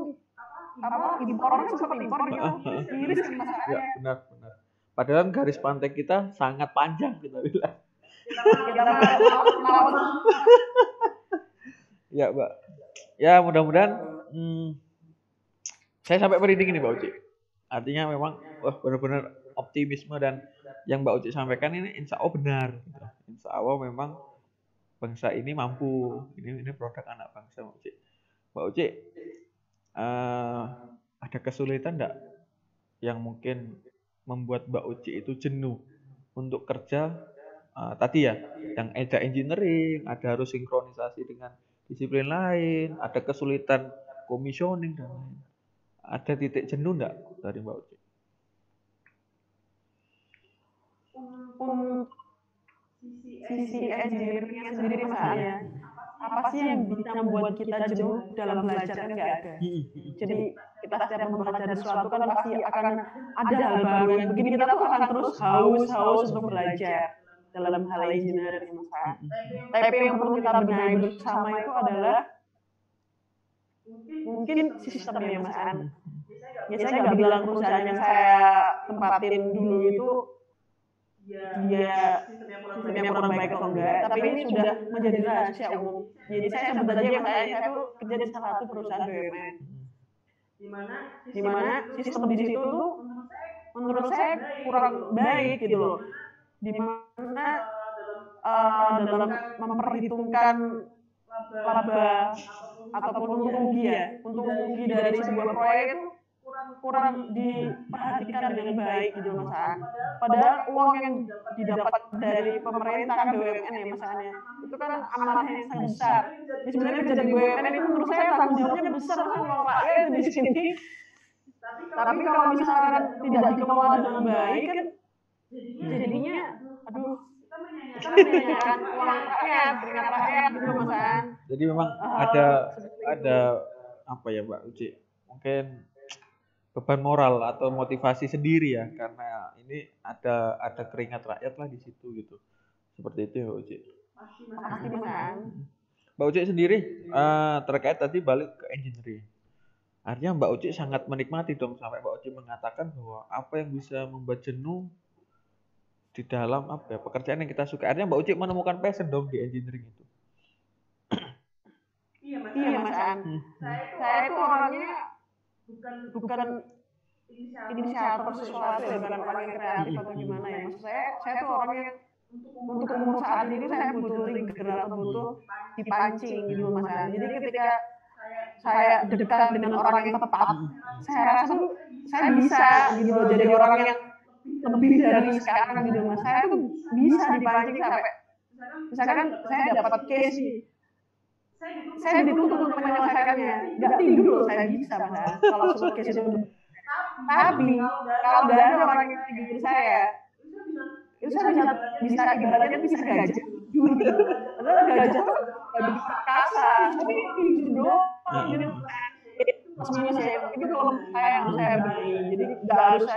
impornya seperti impor gitu, iris kan masalahnya. Ya benar. Padahal garis pantai kita sangat panjang kita bilang. Kita mau. Ya Mbak. Ya mudah-mudahan saya sampai merinding ini Mbak Uci. Artinya memang benar-benar optimisme dan yang Mbak Uci sampaikan ini insya Allah benar. Insya Allah memang bangsa ini mampu. Ini produk anak bangsa Mbak Uci. Mbak Uci, ada kesulitan enggak yang mungkin membuat Mbak Uci itu jenuh untuk kerja tadi ya, yang ada engineering, ada harus sinkronisasi dengan disiplin lain, ada kesulitan commissioning dan lain. Ada titik jenuh enggak dari Mbak Uci? Sisi engineering-nya sendiri masalahnya. Apa sih yang bisa membuat kita jenuh dalam belajar kan nggak ada. Jadi kita setiap mempelajari sesuatu kan pasti akan ada hal baru yang begini kita tuh akan terus haus untuk belajar dalam hal engineering Mas. Tapi yang perlu kita benahi bersama itu adalah mungkin sistemnya Mas An. Ya saya nggak bilang perusahaan yang saya tempatin dulu itu dia sistemnya kurang baik atau enggak, tapi ini sudah menjadi rahasia umum. Jadi saya sebut aja saya tuh kerja di salah satu perusahaan BUMN. Di mana sistem di situ tuh menurut saya kurang baik gitu loh. Di mana dalam memperhitungkan laba ataupun untung rugi dari sebuah proyek itu kurang diperhatikan dengan baik gitu Mas. Padahal uang yang didapat dari pemerintah kan BUMN ya Mas. Itu kan amanah yang sangat besar. Jadi sebenarnya jadi BUMN itu menurut saya tanggung jawabnya besar kan uang rakyat di sini. Tapi kalau misalkan tidak dikelola dengan baik kan jadinya kita menyanyikan uang rakyat, keringat rakyat gitu Mas. Jadi memang ada apa ya Mbak Uci? Mungkin beban moral atau motivasi sendiri ya, karena ini ada keringat rakyat lah di situ gitu. Seperti itu ya Mbak Uci. Pasti Mas. Mbak Uci sendiri terkait tadi balik ke engineering. Artinya Mbak Uci sangat menikmati dong sampai Mbak Uci mengatakan bahwa apa yang bisa membuat jenuh di dalam pekerjaan yang kita suka. Artinya Mbak Uci menemukan passion dong di engineering itu. Iya Mas An. Saya itu orangnya bukan inisiator sesuatu ya, bukan orang yang kreatif atau gimana ya. Maksud saya tuh orang yang untuk umur saat ini saya butuh trigger atau butuh dipancing gitu Mas. Jadi ketika saya dekat dengan orang yang tepat, saya rasa tuh saya bisa gitu jadi orang yang lebih dari sekarang gitu Mas. Saya tuh bisa dipancing sampai misalkan saya dapat case nih. Saya dituntut untuk menyelesaikannya. Nggak tidur loh saya bisa Mas. Kalau sebuah case itu. Tapi kalau udah ada orang yang tidur saya, itu saya bisa ibaratnya bisa gajah gitu. Padahal gajah tuh nggak bisa perkasa, tapi tidur doang. Jadi maksudnya saya itu kalau saya beli, jadi nggak harus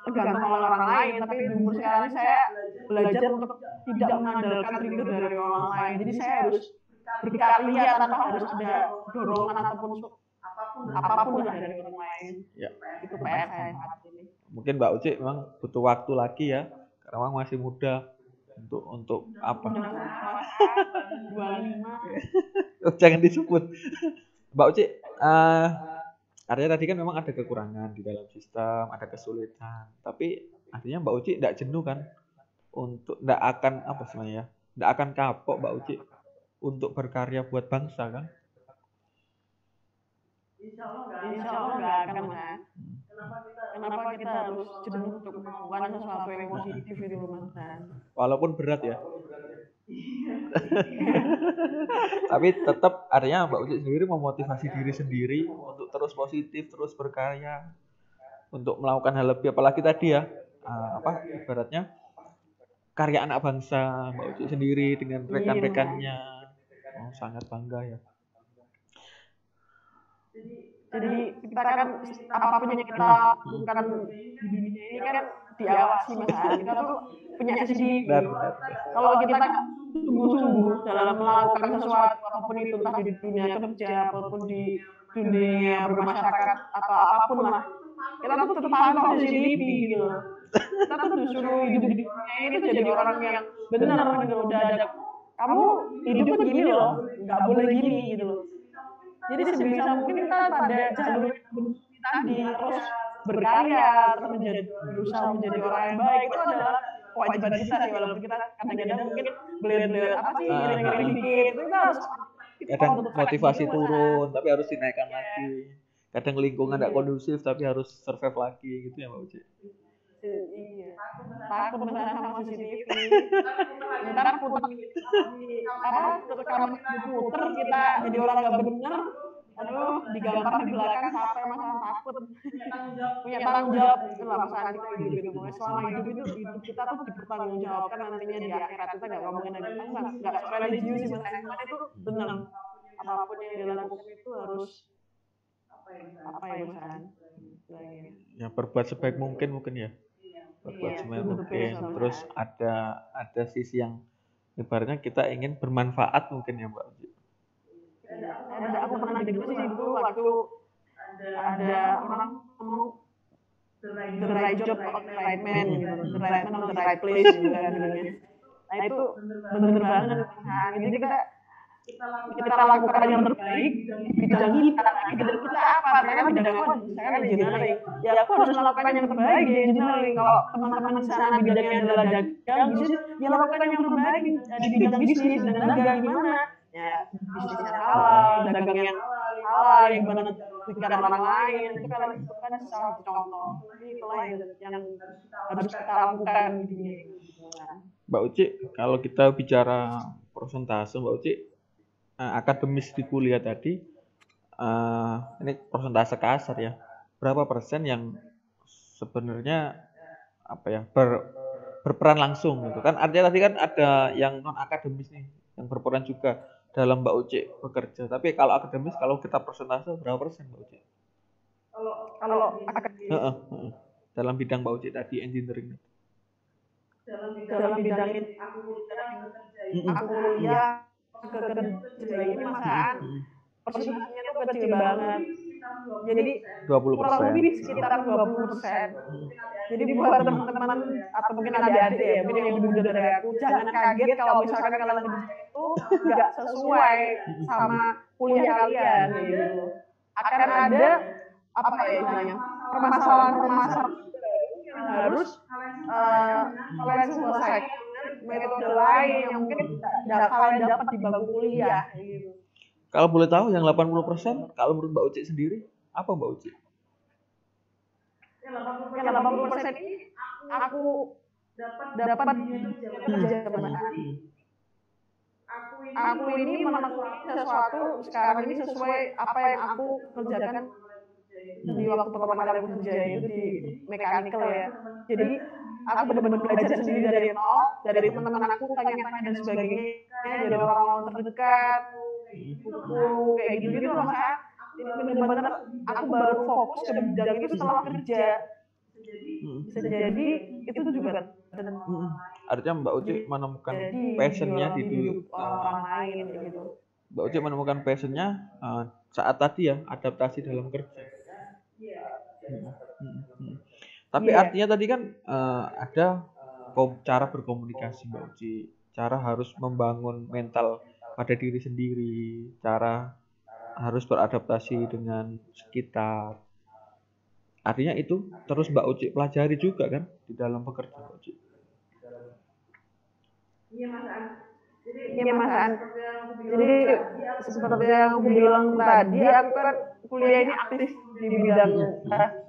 tergantung sama orang lain. Tapi di umur sekarang saya belajar untuk tidak mengandalkan trigger dari orang lain. Jadi saya harus berkarya tanpa harus ada dorongan ataupun apapun lah dari orang lain. Ya. Itu PR saya saat ini. Mungkin Mbak Uci memang butuh waktu lagi ya, karena memang masih muda untuk apa? 25. Oh, jangan disebut. Mbak Uci, artinya tadi kan memang ada kekurangan di dalam sistem, ada kesulitan. Tapi artinya Mbak Uci tidak jenuh kan? Tidak akan apa sebenarnya? Tidak akan kapok Mbak Uci untuk berkarya buat bangsa kan? Insya Allah nggak akan, Mas. Kenapa kita harus jenuh untuk melakukan sesuatu yang positif itu, Mas? Walaupun berat ya. Tapi tetap artinya Mbak Uci sendiri memotivasi diri sendiri untuk terus positif, terus berkarya, untuk melakukan hal lebih, apalagi tadi ya, ibaratnya karya anak bangsa Mbak Uci sendiri dengan rekan-rekannya, sangat bangga ya. Jadi kita kan apapun yang kita lakukan di dunia ini kan diawasi, Mas. Kita tuh punya sisi. Kalau kita sungguh-sungguh dalam melakukan sesuatu apapun itu, entah di dunia kerja ataupun di dunia bermasyarakat atau apapun lah, kita tuh terpantau di sini gitu. Kita tuh disuruh hidup di dunia ini jadi orang yang benar gitu. Udah ada kamu hidup begini loh, nggak boleh gini gitu loh. Jadi sebisa mungkin kita pada jalur tadi terus berkarya, terus berusaha menjadi orang yang baik, itu adalah kewajiban kita sih, walaupun kita kadang-kadang mungkin beler-beler apa sih kering-kering dikit, itu kita harus kadang motivasi turun tapi harus dinaikkan lagi, kadang lingkungan tidak kondusif tapi harus survive lagi gitu ya Mbak Uci. Iya, takut beneran sama CCTV. Ntar putar puter kita jadi orang nggak bener, aduh digambar di belakang sampai masalah takut. Punya tanggung jawab lah masalah kita hidup itu. Selama hidup itu hidup kita tuh dipertanggungjawabkan nantinya di akhirat. Kita nggak ngomongin lagi nggak religius sih, Mas. Itu benar. Apapun yang dilakukan itu harus apa ya, Mas? Ya berbuat sebaik mungkin ya. Berbuat sebaik mungkin. Terus ada sisi yang ibaratnya kita ingin bermanfaat mungkin ya Mbak Uci. Ada, aku pernah dengar sih dulu waktu ada orang ngomong the right job or the right man gitu, the right man or the right place gitu kan bilangnya. Nah itu bener banget. Nah jadi kita lakukan yang terbaik di bidang kita. Bidang kita apa? Saya kan bidang apa? Saya kan engineering. Ya aku harus melakukan yang terbaik di engineering. Kalau teman-teman di sana bidangnya adalah dagang, bisnis, ya lakukan yang terbaik di bidang bisnis dan dagang gimana? Ya bisnis halal, dagang yang halal, yang benar pikiran orang lain. Itu kan salah contoh. Itulah yang harus kita lakukan di dunia ini. Mbak Uci, kalau kita bicara persentase Mbak Uci, akademis di kuliah tadi, ini persentase kasar ya, berapa persen yang sebenarnya berperan langsung gitu kan? Artinya tadi kan ada yang non akademis nih yang berperan juga dalam Mbak Uci bekerja. Tapi kalau akademis, kalau kita persentase berapa persen Mbak Uci? Kalau dalam bidang Mbak Uci tadi engineering. Dalam bidang ini aku kuliah kerja ini masaan persentasenya itu kecil banget, jadi 20%. kurang lebih sekitar 20%. Jadi buat teman-teman atau mungkin adik-adik ya, mungkin yang muda dari aku, jangan kaget kalau misalkan kalian itu nggak sesuai sama kuliah kalian gitu. Akan ada apa ya istilahnya, permasalahan yang harus kalian selesaikan metode lain yang mungkin kalian dapat di bangku kuliah gitu. Kalau boleh tahu yang 80%, kalau menurut Mbak Uci sendiri, apa Mbak Uci? Yang 80% ini aku dapat kerja aku ini menekuni sesuatu sekarang ini sesuai apa yang aku kerjakan di waktu pertama kali aku kerja itu di mechanical ya. Jadi aku benar-benar belajar sendiri dari nol, dari teman-teman aku tanya-tanya dan sebagainya, dari orang-orang terdekat, buku kayak gitu loh Mas. Jadi benar-benar aku baru fokus ke bidang itu setelah kerja. Bisa jadi itu juga artinya Mbak Uci menemukan passionnya di hidup orang lain gitu. Mbak Uci menemukan passionnya saat tadi ya adaptasi dalam kerja. Tapi artinya tadi kan ada cara berkomunikasi Mbak Uci, cara harus membangun mental pada diri sendiri, cara harus beradaptasi dengan sekitar. Artinya itu terus Mbak Uci pelajari juga kan di dalam bekerja Mbak Uci. Iya Mas An. Jadi seperti yang aku bilang tadi, aku kan kuliah ini aktif di bidang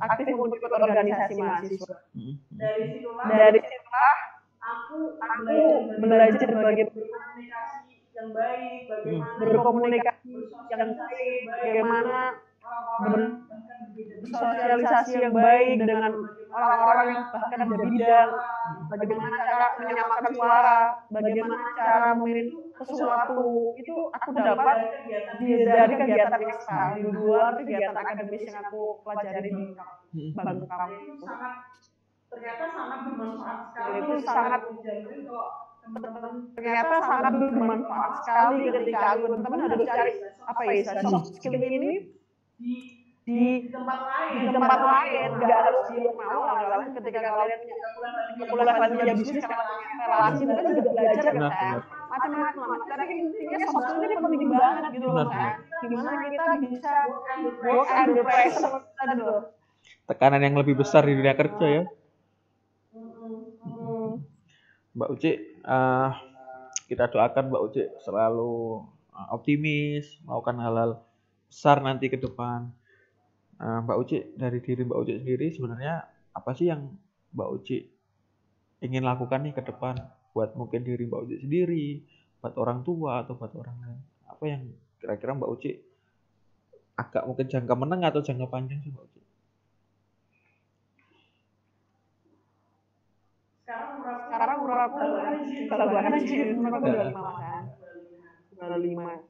aktif ikut organisasi mahasiswa. Dari situlah aku belajar berkomunikasi yang baik, bagaimana bersosialisasi yang baik dengan orang-orang yang bahkan berbeda, bagaimana cara menyamakan suara, bagaimana cara memilih sesuatu, itu aku dapat dari kegiatan ekstra di luar kegiatan akademis yang aku pelajari di bangku kampus. Ternyata sangat bermanfaat sekali. Itu ternyata sangat bermanfaat sekali ketika aku teman-teman harus cari apa ya, soft skill ini di tempat lain, nggak harus di awal. Ketika kalian punya punya bisnis, kalian punya relasi, itu kan juga belajar kan, macam-macam. Tapi intinya soft skill ini penting banget gitu loh kan. Gimana kita bisa work under pressure, tekanan yang lebih besar di dunia kerja ya. Mbak Uci, kita doakan Mbak Uci selalu optimis, melakukan hal-hal besar nanti ke depan. Mbak Uci, dari diri Mbak Uci sendiri sebenarnya apa sih yang Mbak Uci ingin lakukan nih ke depan buat mungkin diri Mbak Uci sendiri, buat orang tua atau buat orang lain? Apa yang kira-kira Mbak Uci agak mungkin jangka menengah atau jangka panjang sih Mbak Uci? Sekarang umur aku kalau gue haji umur aku 25 kan, 25.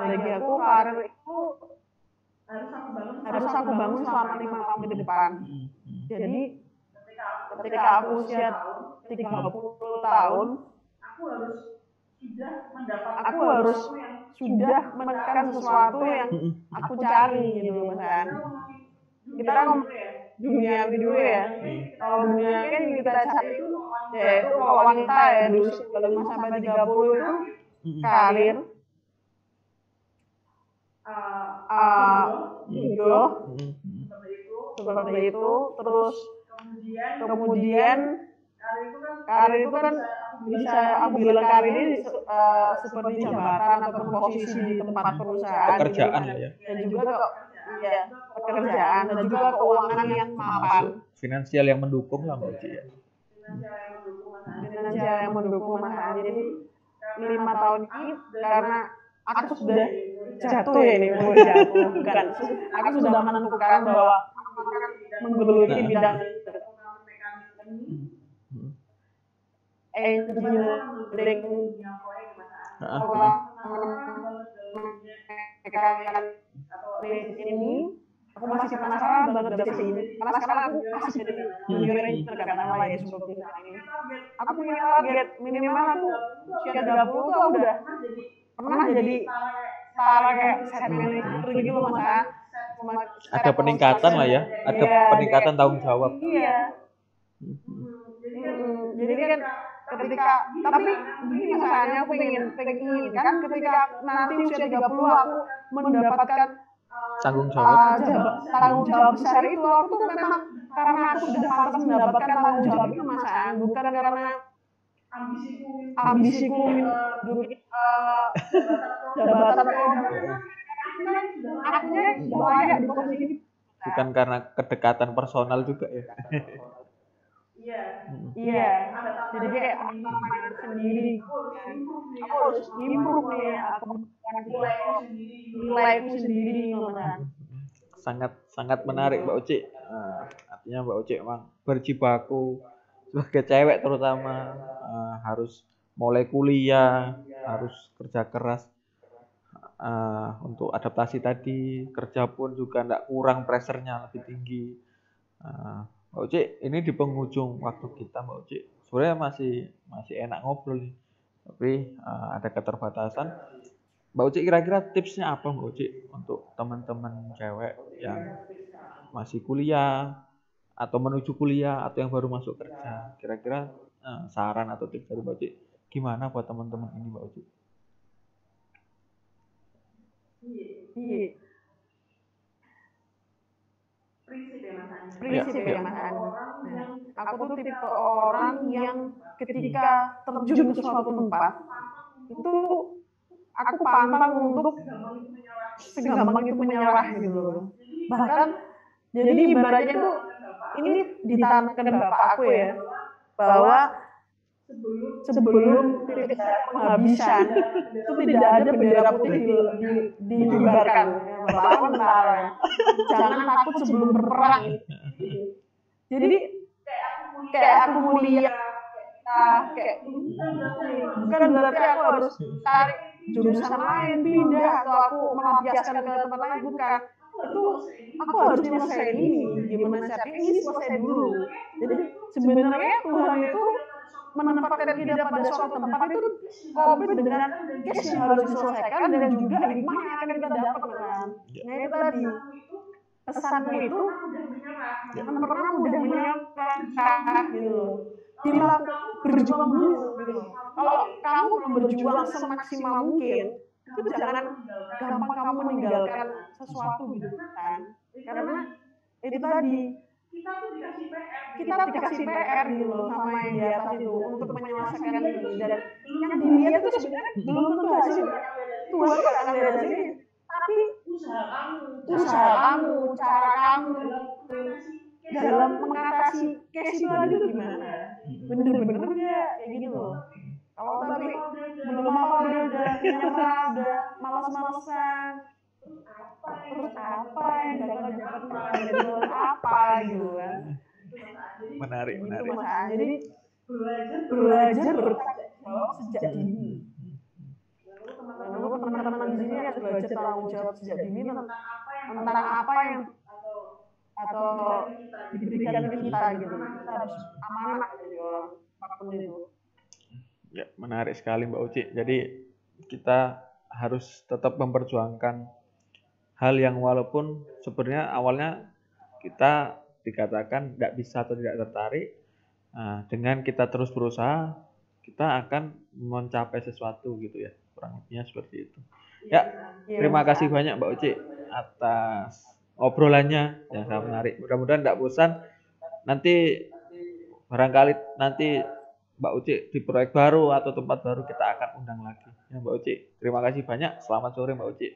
Bagi aku karir itu harus aku bangun selama 5 tahun ke depan. Jadi ketika aku usia 30 tahun, aku harus sudah menekan sesuatu yang aku cari gitu kan. Kita ngomong dunia dulu ya. Kalau dunia kan kita cari itu ya itu kalau wanita ya di usia 25 sampai 30 itu karir, jodoh, seperti itu. Terus kemudian karir itu kan bisa aku bilang karir ini seperti jabatan ataupun posisi di tempat perusahaan, pekerjaan ya. Dan juga pekerjaan dan juga keuangan yang mapan. Finansial yang mendukung lah Mbak Uci ya. Finansial yang mendukung Mas. Jadi 5 tahun ini karena aku sudah jatuh ya ini, bukan. Aku sudah menentukan bahwa menggeluti bidang engineering ini, aku masih penasaran banget dari sini. Karena sekarang aku masih jadi engineering terkadang lain seperti ini. Aku punya target minimal aku usia 30 tuh aku udah pernah jadi kayak set manager gitu Mas. Ada peningkatan lah ya, ada peningkatan tanggung jawab. Iya. Jadi kan ketika, tapi begini masalahnya aku ingin kan ketika nanti usia 30 aku mendapatkan tanggung jawab besar itu, aku tuh memang karena aku sudah pantas mendapatkan tanggung jawab itu Mas, bukan karena ambisiku jabatan artinya layak di posisi itu. Bukan karena kedekatan personal juga ya. Iya. Jadi kayak sendiri. Aku harus improve nih, nilaiku sendiri Mas. Sangat menarik Mbak Uci. Artinya Mbak Uci memang berjibaku sebagai cewek terutama harus mulai kuliah, harus kerja keras untuk adaptasi tadi, kerja pun juga enggak kurang, pressure-nya lebih tinggi. Mbak Uci, ini di penghujung waktu kita Mbak Uci. Sebenarnya masih enak ngobrol nih, tapi ada keterbatasan. Mbak Uci kira-kira tipsnya apa Mbak Uci untuk teman-teman cewek yang masih kuliah atau menuju kuliah atau yang baru masuk kerja? Kira-kira saran atau tips dari Mbak Uci gimana buat teman-teman ini Mbak Uci? Iya. Prinsip ya Mas Ani. Aku tuh tipe orang yang ketika terjun ke suatu tempat itu aku pantang untuk segampang itu menyerah gitu loh. Bahkan jadi ibaratnya tuh ini ditanamkan bapak aku ya, bahwa sebelum titik penghabisan itu tidak ada bendera putih dikibarkan. Bapak aku tentara ya. Jangan takut sebelum berperang. Jadi kayak aku kuliah, kayak bukan berarti aku harus tarik jurusan lain, pindah atau aku melampiaskan ke tempat lain, bukan. Itu aku harus nyelesain ini, gimana caranya ini selesai dulu. Jadi sebenarnya Tuhan itu menempatkan kita pada suatu tempat itu komplit dengan case yang harus diselesaikan dan juga hikmah yang akan kita dapatkan. Nah itu tadi pesannya itu jangan pernah mudah menyerah gitu. Berjuang dulu gitu. Kalau kamu belum berjuang semaksimal mungkin, itu jangan gampang kamu meninggalkan sesuatu gitu kan. Karena itu tadi kita dikasih PR gitu loh sama yang di atas itu untuk menyelesaikan ini, dan yang dilihat itu sebenarnya belum tentu hasilnya. Tuhan nggak akan lihat hasilnya, tapi usaha kamu, cara kamu dalam mengatasi case itu aja gimana, bener-bener dia kayak gitu loh. Kalau tapi belum apa dia udah nyerah, udah malas-malasan, terus apa yang bakal dapat dari apa gitu kan. Menarik. Jadi belajar bertanggung jawab sejak dini. Teman-teman di sini harus belajar tanggung jawab sejak dini tentang apa yang atau diberikan ke kita gitu. Kita harus amanah gitu apapun itu. Ya, menarik sekali Mbak Uci. Jadi kita harus tetap memperjuangkan hal yang walaupun sebenarnya awalnya kita dikatakan tidak bisa atau tidak tertarik, nah, dengan kita terus berusaha kita akan mencapai sesuatu gitu ya, kurang lebihnya seperti itu ya. Terima kasih banyak Mbak Uci atas obrolannya yang sangat menarik. Mudah-mudahan tidak bosan. Nanti barangkali nanti Mbak Uci di proyek baru atau tempat baru kita akan undang lagi ya Mbak Uci. Terima kasih banyak, selamat sore Mbak Uci.